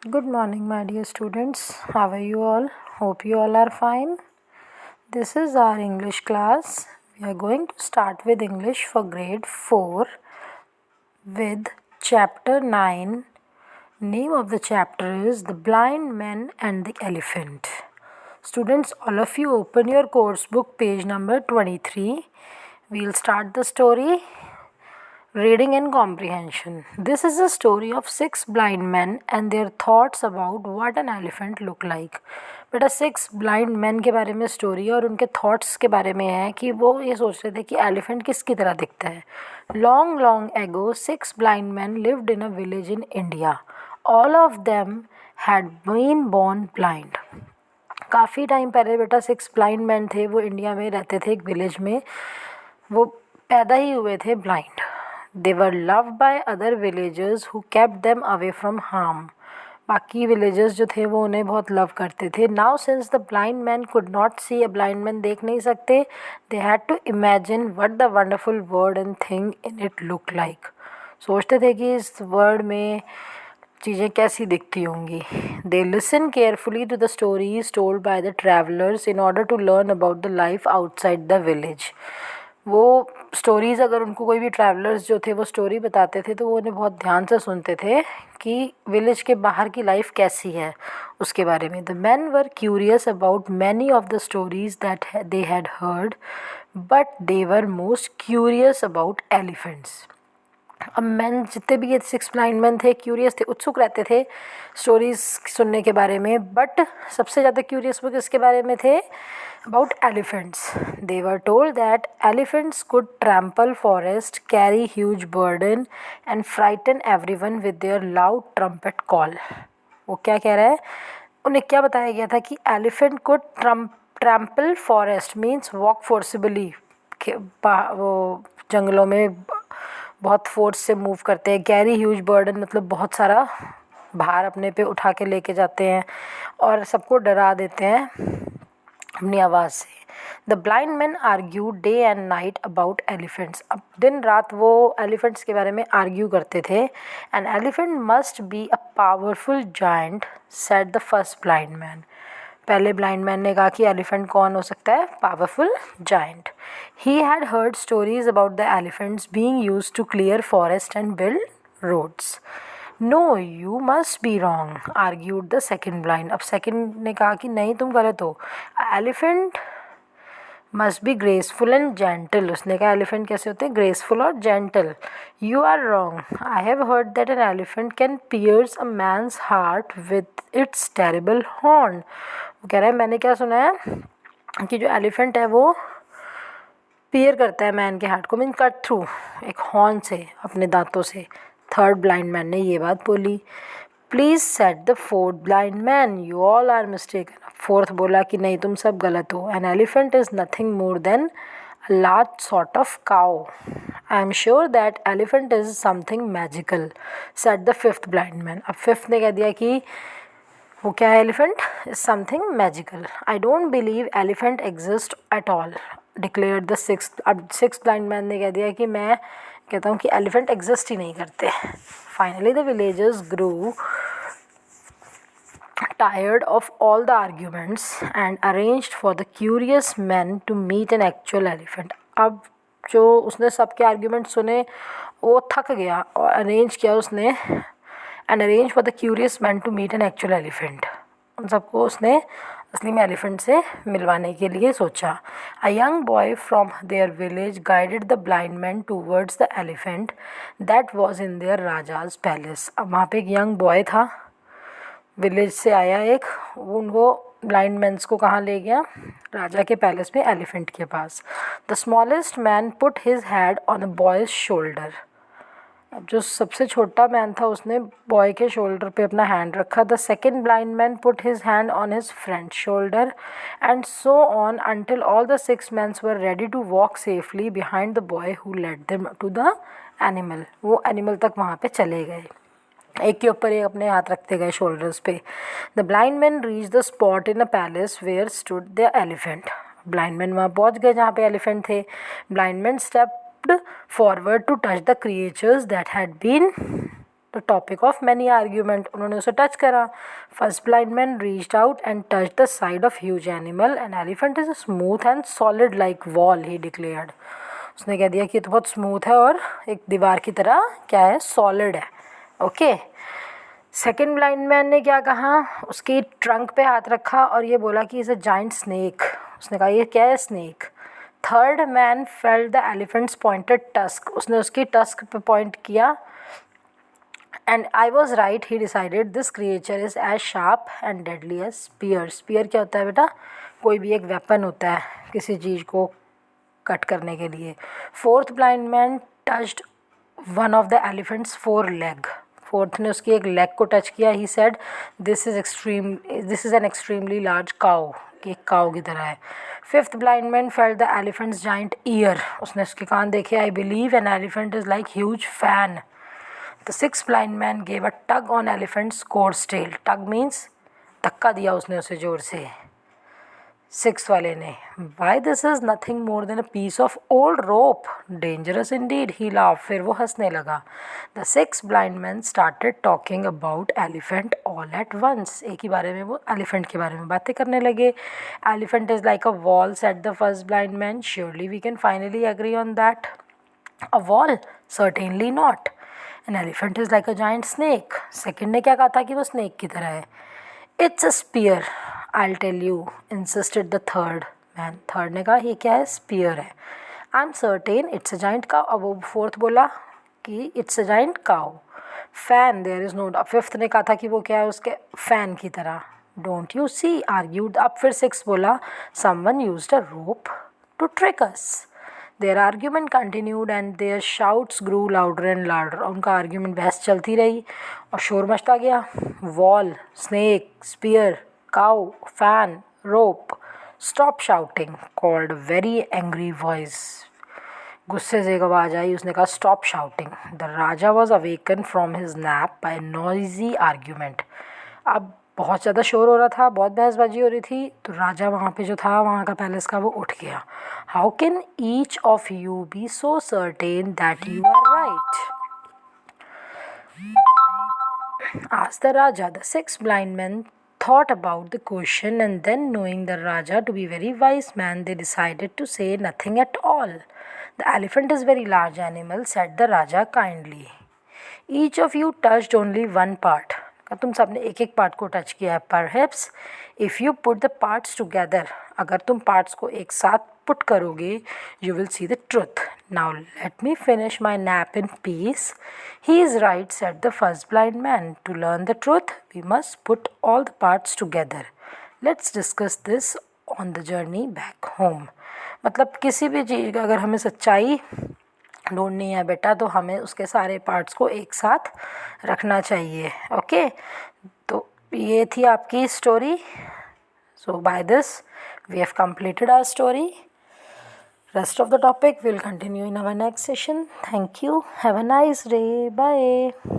Good morning, my dear students. How are you all? Hope you all are fine. This is our English class. We are going to start with English for grade 4 with chapter 9. Name of the chapter is The Blind Man and the Elephant. Students, all of you open your course book page number 23. We'll start the story. Reading and comprehension. This is a story of 6 blind men and their thoughts about what an elephant look like. बेटा 6 blind men के बारे में story और उनके thoughts के बारे में है कि वो ये सोच रहे थे कि एलिफेंट किसकी तरह दिखता है. Long long ago 6 blind men lived in a village in India. All of them had been born blind. काफ़ी टाइम पहले बेटा 6 blind men थे, वो इंडिया में रहते थे एक विलेज में. वो पैदा ही हुए थे blind. They were loved by other villagers who kept them away from harm. बाकी विलेजर्स जो थे वो उन्हें बहुत लव करते थे. Now since the blind man could not see, a blind man देख नहीं सकते, they had to imagine what the wonderful word and thing in it looked like. सोचते थे कि इस वर्ड में चीज़ें कैसी दिखती होंगी. They listened carefully to the stories told by the travelers in order to learn about the life outside the village. वो स्टोरीज़ अगर उनको कोई भी ट्रैवलर्स जो थे वो स्टोरी बताते थे तो वो उन्हें बहुत ध्यान से सुनते थे कि विलेज के बाहर की लाइफ कैसी है उसके बारे में. The man were curious about many of the stories that they had heard, but they were most curious about elephants. अब मैन जितने भी ये 6 ब्लाइंड मैन थे क्यूरियस थे, उत्सुक रहते थे स्टोरीज़ सुनने के बारे में. बट सबसे ज़्यादा क्यूरियस वो किसके बारे में थे? About elephants. They were told that elephants could trample forest, carry huge burden and frighten everyone with their loud trumpet call. वो क्या कह रहा है? उन्हें क्या बताया गया था कि एलिफेंट को trample forest means walk forcibly, वो जंगलों में बहुत फोर्स से मूव करते हैं. कैरी ह्यूज बर्डन मतलब बहुत सारा भार अपने पे उठा के लेके जाते हैं और सबको डरा देते हैं अपनी आवाज़ से. The blind man argue day and night about elephants. अब दिन रात वो एलिफेंट्स के बारे में आर्ग्यू करते थे. An elephant must be a powerful giant, said the first blind man. पहले ब्लाइंड मैन ने कहा कि एलिफेंट कौन हो सकता है? Powerful giant. He had heard stories about the elephants being used to clear forest and build roads. No, you must be wrong, argued the second blind. अब second ने कहा कि नहीं, तुम गलत हो. Elephant must be graceful and gentle. उसने कहा एलिफेंट कैसे होते हैं? ग्रेसफुल और gentle. You are wrong. I have heard that an elephant can pierce a man's heart with its terrible horn. वो कह रहा है मैंने क्या सुना है कि जो एलिफेंट है वो पियर करता है मैन के हार्ट को, मीन कट थ्रू एक हॉर्न से, अपने दांतों से. थर्ड ब्लाइंड मैन ने ये बात बोली. Please said the fourth blind man, you all are mistaken. Fourth बोला कि नहीं, तुम सब गलत हो. An elephant is nothing more than a large sort of cow. I am sure that elephant is something magical, said the fifth blind man. अब fifth ने कह दिया कि वो क्या है? Elephant is something magical. I don't believe elephant exist at all, declared the sixth. अब six blind man ने कह दिया कि मैं कहता हूँ कि एलिफेंट एग्जिस्ट ही नहीं करते. Finally the villagers grew tired of all the arguments and arranged for the curious men to meet an actual elephant. अब जो उसने सबके आर्ग्यूमेंट सुने वो थक गया और अरेंज किया उसने and arrange for the curious man to meet an actual elephant. उन सबको उसने असली में एलिफेंट से मिलवाने के लिए सोचा. A young boy from their village guided the blind man towards the elephant that was in their Raja's palace. अब वहाँ पे एक यंग बॉय था, विलेज से आया एक, उनको ब्लाइंड मैंस को कहाँ ले गया? राजा के पैलेस में, एलिफेंट के पास. The smallest man put his hand on a boy's shoulder. अब जो सबसे छोटा मैन था उसने बॉय के शोल्डर पे अपना हैंड रखा. The second blind man put his hand on his friend shoulder and so on until all the 6 mans were ready to walk safely behind the boy who led them to the animal. वो animal तक वहाँ पे चले गए, एक के ऊपर एक अपने हाथ रखते गए शोल्डर्स पे. The blind man reach the spot in a palace where stood the elephant. Blind man वहाँ पहुँच गए जहाँ पे एलिफेंट थे. Blind man stepped forward to touch the creatures that had been the topic of many argument, उन्होंने उसे touch करा. First blind man reached out and touch the side of huge animal. An elephant is smooth and solid like wall, he declared. उसने कह दिया कि ये तो बहुत स्मूथ है और एक दीवार की तरह क्या है, सॉलिड है. ओके. सेकेंड ब्लाइंड मैन ने क्या कहा, उसकी ट्रंक पे हाथ रखा और ये बोला कि इज़ अ जाइंट स्नेक. उसने कहा ये क्या है, snake. Third man felt the elephant's pointed tusk. उसने उसकी टस्क पे पॉइंट किया. And I was right, he decided this creature is as sharp and deadly as spear. Spear क्या होता है बेटा, कोई भी एक वेपन होता है किसी चीज़ को कट करने के लिए. Fourth blind man touched one of the elephant's four leg. Fourth ने उसकी एक लेग को टच किया. He said this is an extremely large cow, कि एक काउ की तरह है. Fifth blind man felt the elephant's giant ear. उसने उसके कान देखे. I believe an elephant is like huge fan. The six blind man gave a tug on elephant's coarse tail. Tug means धक्का दिया उसने उसे जोर से, सिक्स वाले ने. Why this is nothing more than a piece of old rope, dangerous indeed, he laugh. फिर वो हंसने लगा. The six blind man started talking about elephant all at once. एक ही बारे में वो एलिफेंट के बारे में बातें करने लगे. Elephant is like a wall, said the first blind man. Surely we can finally agree on that. A wall, certainly not. An elephant is like a giant snake. Second ने क्या कहा था कि वो स्नेक की तरह है. It's a spear, I'll tell you, insisted the third man. Third ने कहा ये क्या है, स्पीयर है. I'm certain it's a giant cow. अब वो फोर्थ बोला कि it's a giant cow. Fan, there is no doubt. Fifth ने कहा था कि वो क्या है, उसके फैन की तरह. Don't you see, argued. अब फिर सिक्स बोला someone used a rope to trick us. Their argument continued and their shouts grew louder and louder. उनका आर्ग्यूमेंट, बहस चलती रही और शोर मचता गया. Wall, snake, spear, cow, fan, rope. Stop shouting, called a very angry voice. गुस्से से एक आवाज़ आई. उसने कहा stop shouting. The Raja was awakened from his nap by a noisy argument. अब बहुत ज़्यादा शोर हो रहा था, बहुत बहसबाजी हो रही थी, तो राजा वहाँ पे जो था, वहाँ का पैलेस का, वो उठ गया. How can each of you be so certain that you are right, asked the Raja. The six blind men thought about the question, and then, knowing the Raja to be a very wise man, they decided to say nothing at all. The elephant is a very large animal, said the Raja kindly. Each of you touched only one part. तुम सबने एक एक part को touch किया है. Perhaps if you put the parts together, अगर तुम parts को एक साथ पुट करोगे, you will see the truth. Now let me finish my nap in peace. He is right, said the first blind man. To learn the truth, we must put all the parts together. Let's discuss this on the journey back home. मतलब किसी भी चीज़ का अगर हमें सच्चाई ढूंढनी है बेटा, तो हमें उसके सारे पार्ट्स को एक साथ रखना चाहिए. ओके, तो ये थी आपकी story. So by this we have completed our story. Rest of the topic will continue in our next session. Thank you. Have a nice day. Bye.